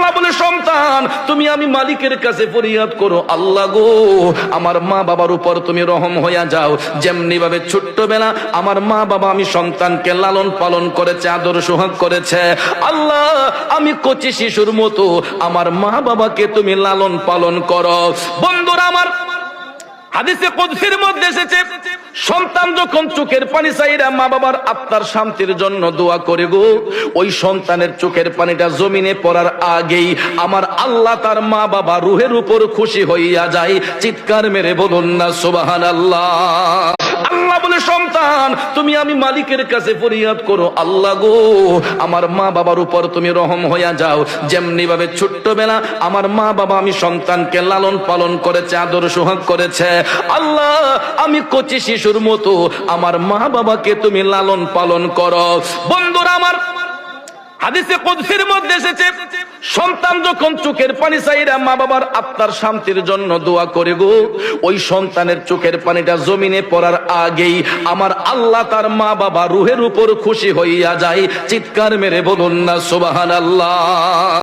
আল্লাহ বলে, সন্তান তুমি আমি মালিকের কাছে ফরিয়াদ করো, আল্লাহ গো আমার মা বাবার উপর তুমি রহম হইয়া যাও। যেমনি ভাবে ছোট্টবেলা আমার মা বাবা আমি সন্তানকে লালন পালন করেছে, আদর সোহাগ করেছে, আল্লাহ আমি কচি শিশুর মতো আমার মা বাবাকে তুমি লালন পালন করো। বন্ধুরা আমার, হাদিসে কুদসির মধ্যে এসেছে, সন্তান যখন চোখের পানি চাইরা মা বাবার আত্মার শান্তির জন্য দোয়া করে গো, ওই সন্তানের চোখের পানিটা জমিনে পড়ার আগেই আমার আল্লাহ তার মা বাবা রুহের উপর খুশি হইয়া যায়। চিৎকার মেরে বলুন না সুবহানাল্লাহ। আল্লাহ বলে, সন্তান তুমি আমি মালিকের কাছে ফরিয়াদ করো, আল্লাহ গো আমার মা বাবার উপর তুমি রহম হইয়া যাও। যেমনি ভাবে ছোট্টবেলা আমার মা বাবা আমি সন্তানকে লালন পালন করেছে, আদর সোহাগ করেছে, আল্লাহ আমি কচি শিশুর মতো আমার মা বাবাকে তুমি লালন পালন করো। বন্ধুরা আমার, হাদিসে কুদসির মধ্যে এসেছে, সন্তান যখন চোখের পানি চাইরা মা বাবার আত্মার শান্তির জন্য দোয়া করে গো, ওই সন্তানের চোখের পানিটা জমিনে পড়ার আগেই আমার আল্লাহ তার মা বাবা রুহের উপর খুশি হইয়া যায়। চিৎকার মেরে বলুন না সুবহানাল্লাহ।